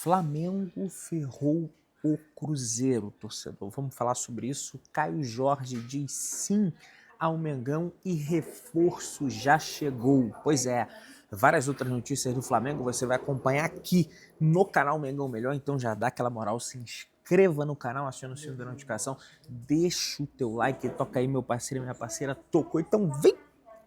Flamengo ferrou o Cruzeiro, torcedor. Vamos falar sobre isso. Caio Jorge diz sim ao Mengão e reforço já chegou. Pois é, várias outras notícias do Flamengo você vai acompanhar aqui no canal Mengão Melhor, então já dá aquela moral, se inscreva no canal, aciona o sininho da notificação, deixa o teu like, toca aí meu parceiro e minha parceira, tocou, então vem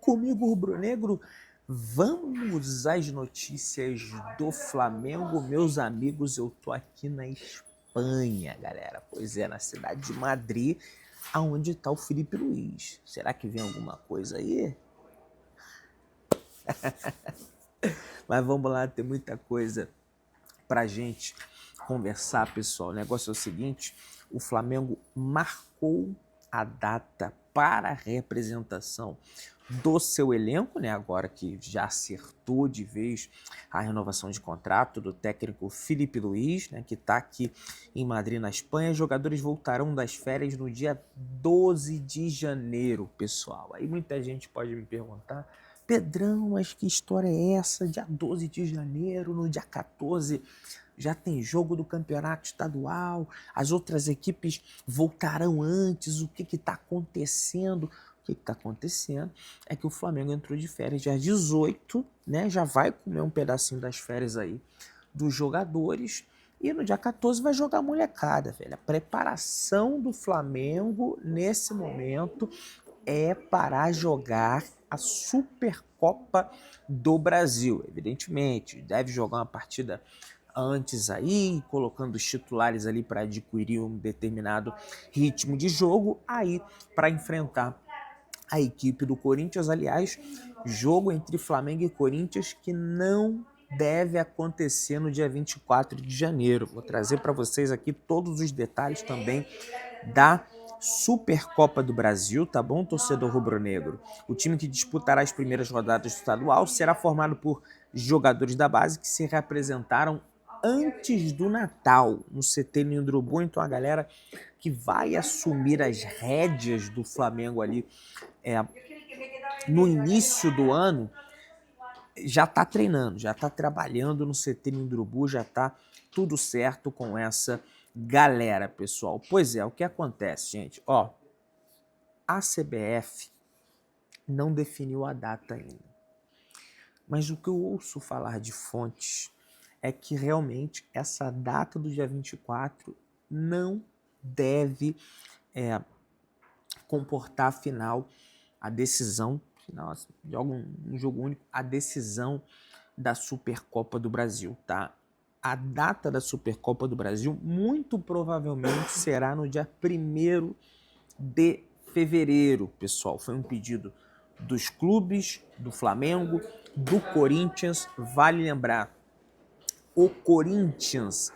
comigo, rubro-negro. Vamos às notícias do Flamengo, meus amigos. Eu tô aqui na Espanha, galera. Pois é, na cidade de Madrid, aonde tá o Filipe Luís. Será que vem alguma coisa aí? Mas vamos lá, tem muita coisa pra gente conversar, pessoal. O negócio é o seguinte: o Flamengo marcou a data para a representação do seu elenco, né? Agora que já acertou de vez a renovação de contrato do técnico Filipe Luís, né? Que está aqui em Madrid, na Espanha. Os jogadores voltarão das férias no dia 12 de janeiro, pessoal. Aí muita gente pode me perguntar: Pedrão, mas que história é essa? Dia 12 de janeiro, no dia 14 já tem jogo do campeonato estadual, as outras equipes voltarão antes, o que está acontecendo? O que está acontecendo é que o Flamengo entrou de férias dia 18, né? Já vai comer um pedacinho das férias aí dos jogadores, e no dia 14 vai jogar molecada, velho. A preparação do Flamengo nesse momento é para jogar a Supercopa do Brasil. Evidentemente, deve jogar uma partida antes aí, colocando os titulares ali para adquirir um determinado ritmo de jogo, aí para enfrentar a equipe do Corinthians. Aliás, jogo entre Flamengo e Corinthians que não deve acontecer no dia 24 de janeiro. Vou trazer para vocês aqui todos os detalhes também da Supercopa do Brasil, tá bom, torcedor rubro-negro? O time que disputará as primeiras rodadas do estadual será formado por jogadores da base que se representaram antes do Natal no CT Ninho do Urubu. Então a galera que vai assumir as rédeas do Flamengo ali no início do ano já está treinando, já está trabalhando no CT Ninho do Urubu, já está tudo certo com essa galera, pessoal. Pois é, o que acontece, gente? Ó, a CBF não definiu a data ainda, mas o que eu ouço falar de fontes é que realmente essa data do dia 24 não deve comportar, afinal, a decisão, final de um jogo único, a decisão da Supercopa do Brasil, tá? A data da Supercopa do Brasil muito provavelmente será no dia 1º de fevereiro, pessoal. Foi um pedido dos clubes, do Flamengo, do Corinthians. Vale lembrar, o Corinthians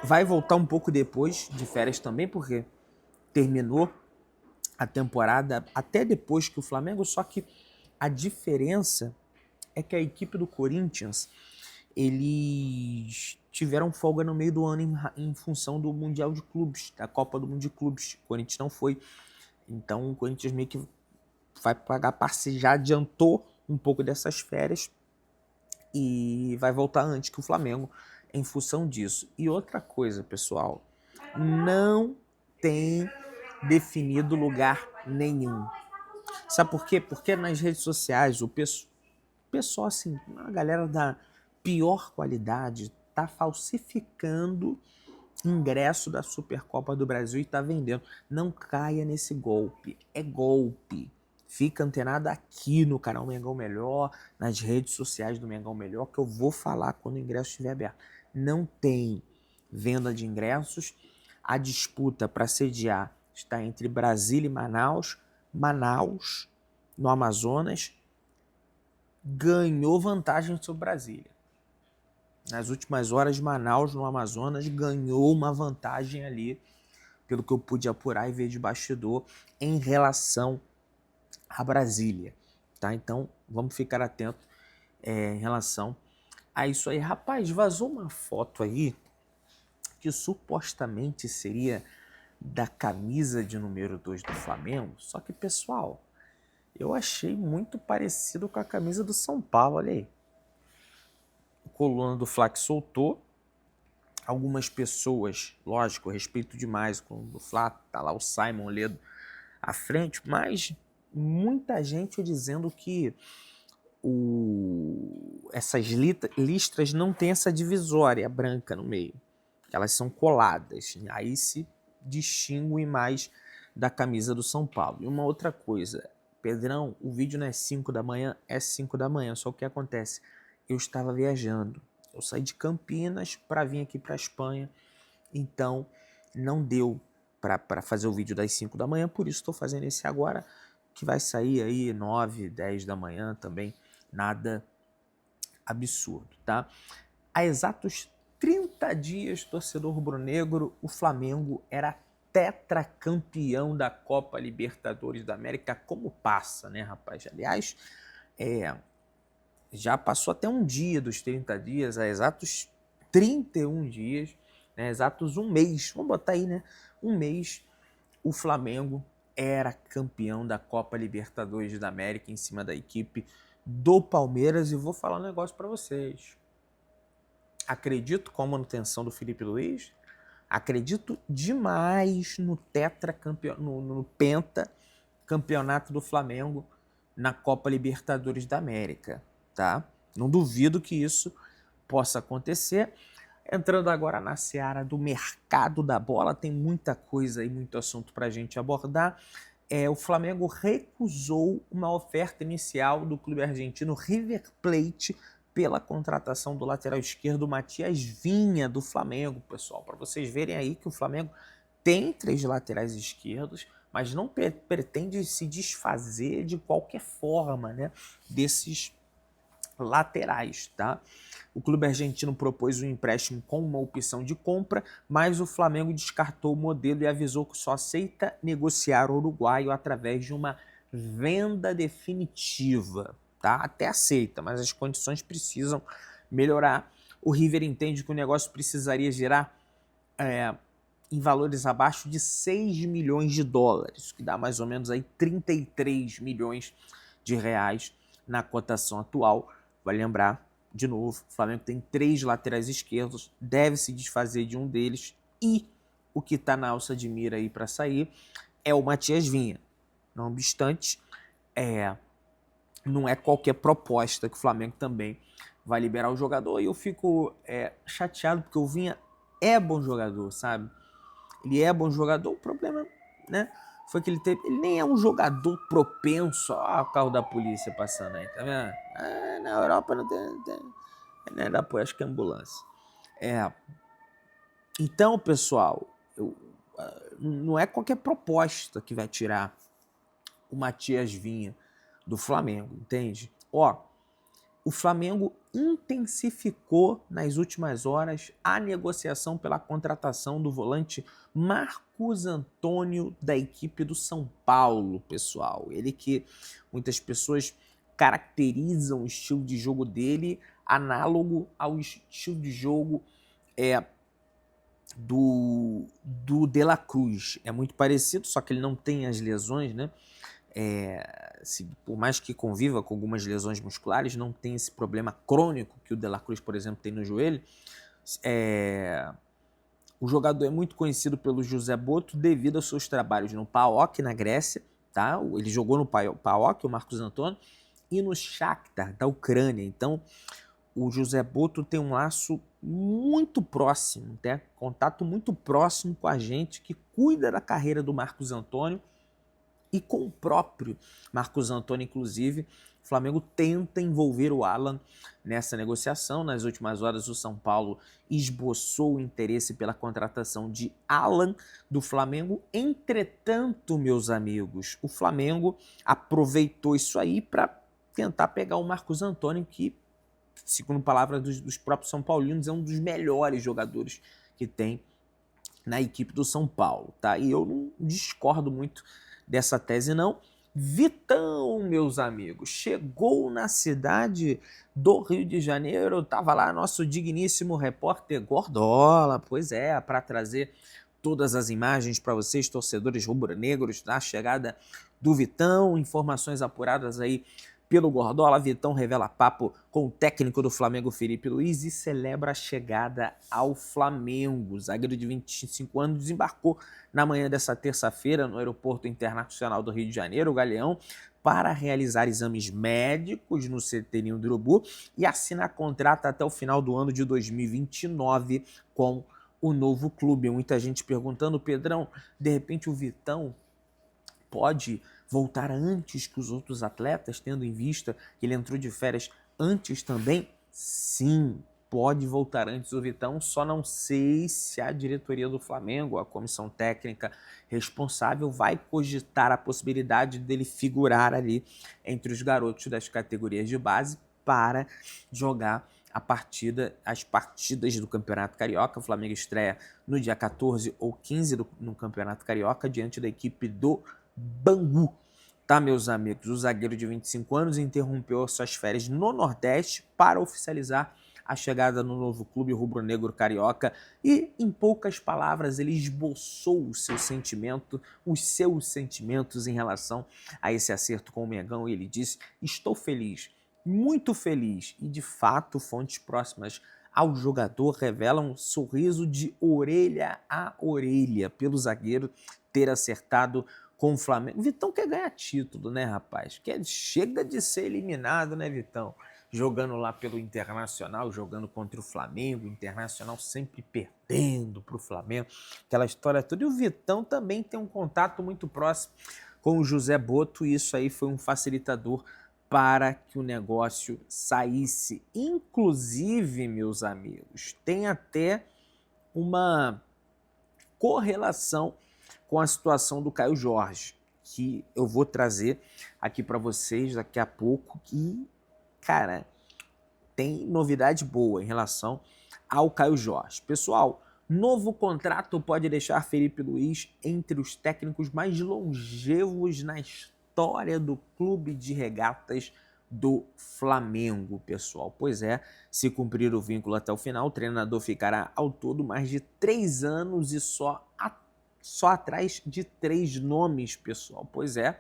vai voltar um pouco depois de férias também, porque terminou a temporada até depois que o Flamengo, só que a diferença é que a equipe do Corinthians, eles tiveram folga no meio do ano em função do Mundial de Clubes, da Copa do Mundo de Clubes. O Corinthians não foi. Então o Corinthians meio que vai pagar parte, já adiantou um pouco dessas férias e vai voltar antes que o Flamengo em função disso. E outra coisa, pessoal, não tem definido lugar nenhum. Sabe por quê? Porque nas redes sociais o pessoal, assim, a galera da pior qualidade tá falsificando ingresso da Supercopa do Brasil e tá vendendo. Não caia nesse golpe. É golpe. Fica antenado aqui no canal Mengão Melhor, nas redes sociais do Mengão Melhor, que eu vou falar quando o ingresso estiver aberto. Não tem venda de ingressos. A disputa para sediar está entre Brasília e Manaus. Manaus, no Amazonas, ganhou vantagem sobre Brasília. Nas últimas horas, Manaus, no Amazonas, ganhou uma vantagem ali, pelo que eu pude apurar e ver de bastidor, em relação a Brasília. Tá? Então, vamos ficar atentos em relação a isso aí. Rapaz, vazou uma foto aí que supostamente seria da camisa de número 2 do Flamengo, só que, pessoal, eu achei muito parecido com a camisa do São Paulo, olha aí. coluna do Fla que soltou. Algumas pessoas, lógico, eu respeito demais com o Fla, tá lá o Simon Ledo à frente, mas muita gente dizendo que essas listras não tem essa divisória branca no meio, elas são coladas, aí se distingue mais da camisa do São Paulo. E uma outra coisa, Pedrão, o vídeo não é 5 da manhã, é 5 da manhã, só o que acontece? Eu estava viajando, eu saí de Campinas para vir aqui para a Espanha, então não deu para fazer o vídeo das 5 da manhã, por isso estou fazendo esse agora, que vai sair aí 9, 10 da manhã também, nada absurdo, tá? Há exatos 30 dias, torcedor rubro-negro, o Flamengo era tetracampeão da Copa Libertadores da América. Como passa, né, rapaz? Aliás, já passou até um dia dos 30 dias, há exatos 31 dias, né, exatos um mês, vamos botar aí, né? Um mês, o Flamengo era campeão da Copa Libertadores da América em cima da equipe do Palmeiras. E vou falar um negócio para vocês. Acredito com a manutenção do Felipe Luiz, acredito demais no no pentacampeonato do Flamengo na Copa Libertadores da América, tá? Não duvido que isso possa acontecer. Entrando agora na seara do mercado da bola, tem muita coisa e muito assunto para a gente abordar. O Flamengo recusou uma oferta inicial do clube argentino River Plate pela contratação do lateral esquerdo Matias Vinha do Flamengo, pessoal. Para vocês verem aí que o Flamengo tem 3 laterais esquerdos, mas não pretende se desfazer de qualquer forma, né, desses laterais, tá? O clube argentino propôs um empréstimo com uma opção de compra, mas o Flamengo descartou o modelo e avisou que só aceita negociar o uruguaio através de uma venda definitiva, tá? Até aceita, mas as condições precisam melhorar. O River entende que o negócio precisaria girar em valores abaixo de 6 milhões de dólares, que dá mais ou menos aí 33 milhões de reais na cotação atual. Vai lembrar, de novo, o Flamengo tem 3 laterais esquerdos, deve se desfazer de um deles, e o que está na alça de mira aí para sair é o Matias Vinha. Não obstante, não é qualquer proposta que o Flamengo também vai liberar o jogador, e eu fico chateado porque o Vinha é bom jogador, sabe? Ele é bom jogador, o problema, né, foi que ele nem é um jogador propenso. Ó, o carro da polícia passando aí, tá vendo? Na Europa não tem né, da acho que é ambulância. Então, pessoal, não é qualquer proposta que vai tirar o Matias Vinha do Flamengo, entende? O Flamengo intensificou nas últimas horas a negociação pela contratação do volante Marcos Antônio da equipe do São Paulo, pessoal. Ele que muitas pessoas caracterizam o estilo de jogo dele análogo ao estilo de jogo do De La Cruz. É muito parecido, só que ele não tem as lesões, né? Por mais que conviva com algumas lesões musculares, não tem esse problema crônico que o De La Cruz, por exemplo, tem no joelho. O jogador é muito conhecido pelo José Boto devido aos seus trabalhos no PAOK, na Grécia, tá? Ele jogou no PAOK, o Marcos Antônio, e no Shakhtar, da Ucrânia. Então, o José Boto tem um laço muito próximo, né? Contato muito próximo com a gente, que cuida da carreira do Marcos Antônio e com o próprio Marcos Antônio, inclusive. O Flamengo tenta envolver o Alan nessa negociação. Nas últimas horas, o São Paulo esboçou o interesse pela contratação de Alan do Flamengo. Entretanto, meus amigos, o Flamengo aproveitou isso aí para tentar pegar o Marcos Antônio, que, segundo palavras dos próprios São Paulinos, é um dos melhores jogadores que tem na equipe do São Paulo, tá? E eu não discordo muito dessa tese, não. Vitão, meus amigos, chegou na cidade do Rio de Janeiro, tava lá nosso digníssimo repórter Gordola, pois é, para trazer todas as imagens para vocês, torcedores rubro-negros, da chegada do Vitão, informações apuradas aí pelo Gordola. Vitão revela papo com o técnico do Flamengo, Felipe Luiz, e celebra a chegada ao Flamengo. O zagueiro de 25 anos desembarcou na manhã dessa terça-feira no Aeroporto Internacional do Rio de Janeiro, o Galeão, para realizar exames médicos no CT Ninho do Urubu e assinar contrato até o final do ano de 2029 com o novo clube. Muita gente perguntando, Pedrão, de repente o Vitão pode voltar antes que os outros atletas, tendo em vista que ele entrou de férias antes também? Sim, pode voltar antes o Vitão, só não sei se a diretoria do Flamengo, a comissão técnica responsável, vai cogitar a possibilidade dele figurar ali entre os garotos das categorias de base para jogar as partidas do Campeonato Carioca. O Flamengo estreia no dia 14 ou 15 no Campeonato Carioca diante da equipe do Bangu. Tá, meus amigos? O zagueiro de 25 anos interrompeu suas férias no Nordeste para oficializar a chegada no novo clube rubro-negro carioca e, em poucas palavras, ele esboçou os seus sentimentos em relação a esse acerto com o Mengão e ele disse: estou feliz, muito feliz. E, de fato, fontes próximas ao jogador revelam um sorriso de orelha a orelha pelo zagueiro ter acertado com o Flamengo. Vitão quer ganhar título, né, rapaz? Chega de ser eliminado, né, Vitão? Jogando lá pelo Internacional, jogando contra o Flamengo, o Internacional sempre perdendo para o Flamengo, aquela história toda. E o Vitão também tem um contato muito próximo com o José Boto, e isso aí foi um facilitador para que o negócio saísse. Inclusive, meus amigos, tem até uma correlação com a situação do Caio Jorge, que eu vou trazer aqui para vocês daqui a pouco, que, cara, tem novidade boa em relação ao Caio Jorge. Pessoal, novo contrato pode deixar Felipe Luiz entre os técnicos mais longevos na história do clube de regatas do Flamengo, pessoal. Pois é, se cumprir o vínculo até o final, o treinador ficará ao todo mais de 3 anos e só atrás de 3 nomes, pessoal. Pois é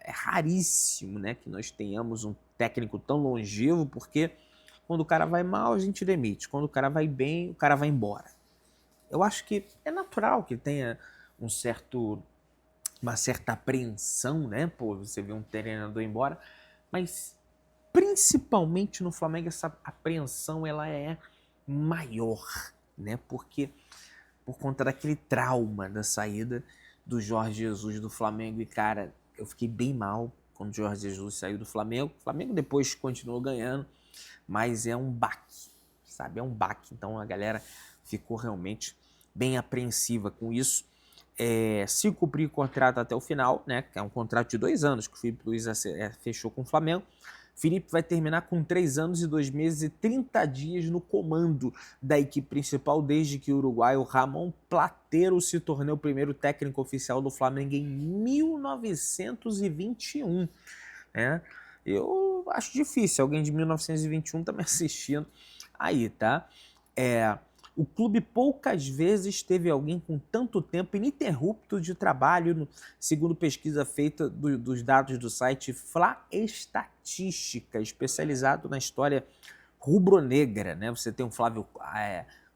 raríssimo, né, que nós tenhamos um técnico tão longevo, porque quando o cara vai mal, a gente demite. Quando o cara vai bem, o cara vai embora. Eu acho que é natural que tenha uma certa apreensão, né? Pô, você vê um treinador embora, mas principalmente no Flamengo essa apreensão ela é maior, né? Porque por conta daquele trauma da saída do Jorge Jesus do Flamengo. E, cara, eu fiquei bem mal quando o Jorge Jesus saiu do Flamengo. O Flamengo depois continuou ganhando, mas é um baque, sabe? É um baque. Então a galera ficou realmente bem apreensiva com isso. Se cumprir o contrato até o final, né, que é um contrato de 2 anos que o Felipe Luiz fechou com o Flamengo, Felipe vai terminar com 3 anos e 2 meses e 30 dias no comando da equipe principal, desde que o uruguaio Ramon Platero se tornou o primeiro técnico oficial do Flamengo em 1921. Né? Eu acho difícil alguém de 1921 tá me assistindo aí, tá? O clube poucas vezes teve alguém com tanto tempo ininterrupto de trabalho, segundo pesquisa feita dos dados do site Fla Estatística, especializado na história rubro-negra, né? Você tem o Flávio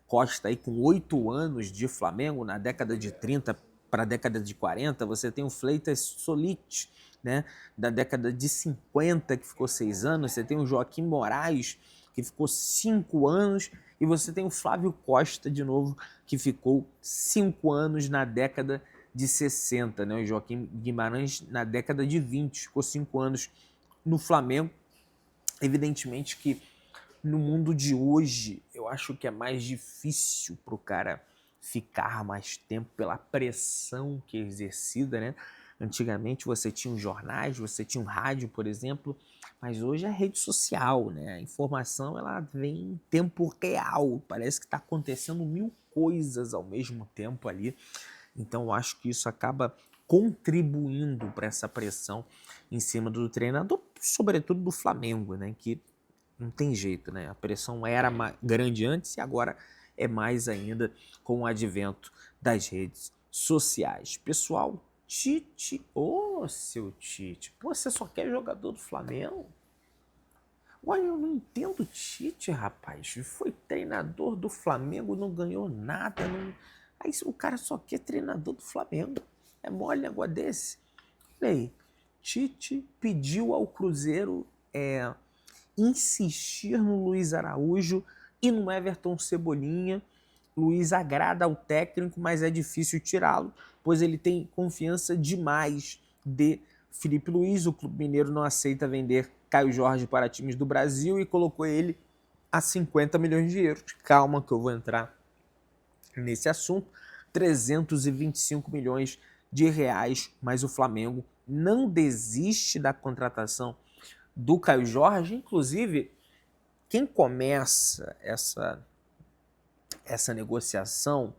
Costa aí com 8 anos de Flamengo na década de 30 para a década de 40, você tem o Fleitas Solit, né? Da década de 50, que ficou 6 anos, você tem o Joaquim Moraes, que ficou 5 anos, e você tem o Flávio Costa, de novo, que ficou 5 anos na década de 60, né? O Joaquim Guimarães na década de 20, ficou 5 anos no Flamengo. Evidentemente que no mundo de hoje, eu acho que é mais difícil para o cara ficar mais tempo pela pressão que é exercida, né? Antigamente você tinha os jornais, você tinha um rádio, por exemplo, mas hoje é a rede social, né? A informação ela vem em tempo real, parece que está acontecendo 1000 coisas ao mesmo tempo ali. Então eu acho que isso acaba contribuindo para essa pressão em cima do treinador, sobretudo do Flamengo, né? Que não tem jeito, né? A pressão era grande antes e agora é mais ainda com o advento das redes sociais. Pessoal, Tite, ô seu Tite, pô, você só quer jogador do Flamengo? Olha, eu não entendo Tite, rapaz. Foi treinador do Flamengo, não ganhou nada. Não... Aí o cara só quer treinador do Flamengo. É mole negócio desse. Olha aí, Tite pediu ao Cruzeiro insistir no Luiz Araújo e no Everton Cebolinha. Luiz agrada ao técnico, mas é difícil tirá-lo, pois ele tem confiança demais de Felipe Luiz. O Clube Mineiro não aceita vender Caio Jorge para times do Brasil e colocou ele a 50 milhões de euros. Calma que eu vou entrar nesse assunto. 325 milhões de reais, mas o Flamengo não desiste da contratação do Caio Jorge. Inclusive, quem começa essa negociação,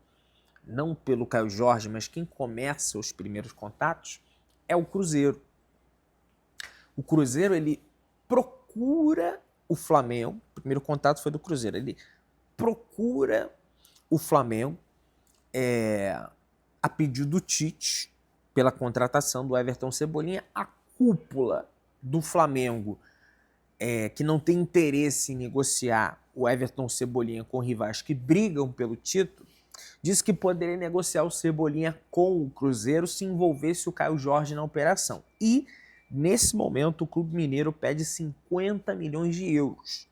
não pelo Caio Jorge, mas quem começa os primeiros contatos é o Cruzeiro. O Cruzeiro, ele procura o Flamengo, o primeiro contato foi do Cruzeiro, ele procura o Flamengo a pedido do Tite pela contratação do Everton Cebolinha. A cúpula do Flamengo, que não tem interesse em negociar o Everton Cebolinha com rivais que brigam pelo título, diz que poderia negociar o Cebolinha com o Cruzeiro se envolvesse o Caio Jorge na operação. E, nesse momento, o Clube Mineiro pede 50 milhões de euros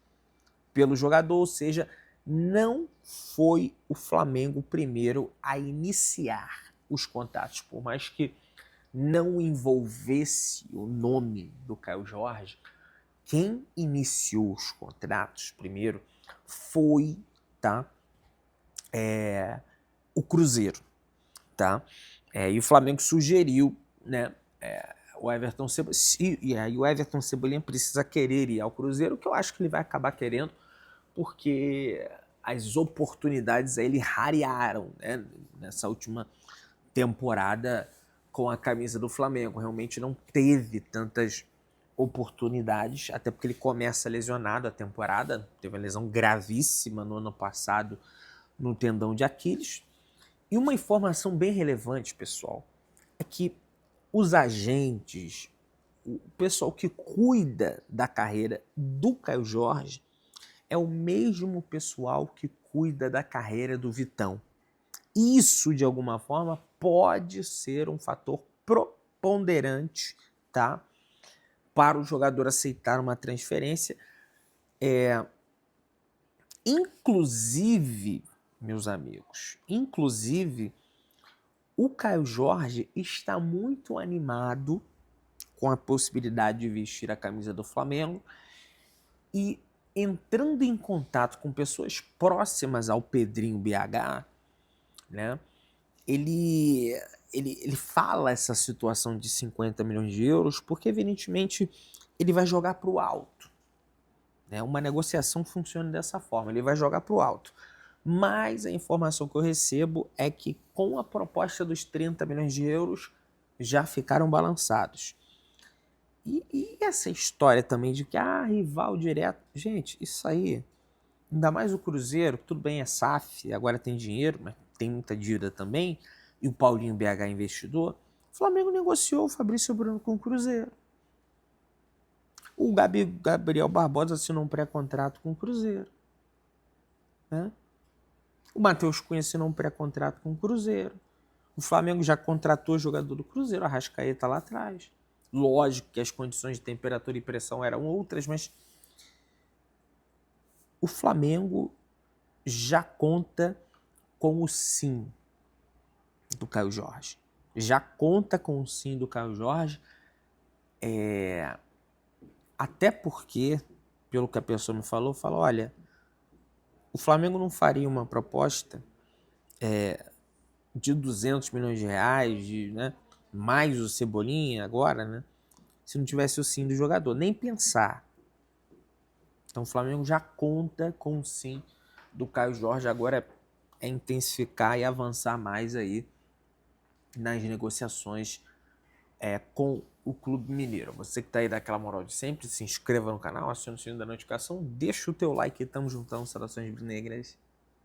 pelo jogador, ou seja, não foi o Flamengo o primeiro a iniciar os contatos, por mais que não envolvesse o nome do Caio Jorge. Quem iniciou os contratos primeiro foi, o Cruzeiro, tá? E o Flamengo sugeriu, né, o Everton Cebolinha, e aí o Everton Cebolinha precisa querer ir ao Cruzeiro, que eu acho que ele vai acabar querendo, porque as oportunidades aí ele rarearam, né, nessa última temporada com a camisa do Flamengo. Realmente não teve tantas oportunidades, até porque ele começa lesionado a temporada, teve uma lesão gravíssima no ano passado no tendão de Aquiles. E uma informação bem relevante, pessoal, é que os agentes, o pessoal que cuida da carreira do Caio Jorge é o mesmo pessoal que cuida da carreira do Vitão. Isso, de alguma forma, pode ser um fator preponderante, tá, para o jogador aceitar uma transferência. Inclusive, meus amigos, o Caio Jorge está muito animado com a possibilidade de vestir a camisa do Flamengo e, entrando em contato com pessoas próximas ao Pedrinho BH, né, ele fala essa situação de 50 milhões de euros porque, evidentemente, ele vai jogar para o alto. Né? Uma negociação funciona dessa forma, ele vai jogar para o alto. Mas a informação que eu recebo é que, com a proposta dos 30 milhões de euros, já ficaram balançados. E essa história também de que, rival direto... Gente, isso aí, ainda mais o Cruzeiro, tudo bem, é SAF, agora tem dinheiro, mas tem muita dívida também, e o Paulinho BH investidor. O Flamengo negociou o Fabrício Bruno com o Cruzeiro. O Gabriel Barbosa assinou um pré-contrato com o Cruzeiro. Né? O Matheus Cunha assinou um pré-contrato com o Cruzeiro. O Flamengo já contratou jogador do Cruzeiro, a Arrascaeta lá atrás. Lógico que as condições de temperatura e pressão eram outras, mas o Flamengo já conta com o sim do Caio Jorge. Já conta com o sim do Caio Jorge, até porque, pelo que a pessoa me falou, olha, o Flamengo não faria uma proposta de 200 milhões de reais, né, mais o Cebolinha agora, né, se não tivesse o sim do jogador, nem pensar. Então o Flamengo já conta com o sim do Caio Jorge, agora é intensificar e avançar mais aí nas negociações com o Clube Mineiro. Você que tá aí daquela moral de sempre, se inscreva no canal, acione o sininho da notificação, deixa o teu like e tamo juntão, saudações negras.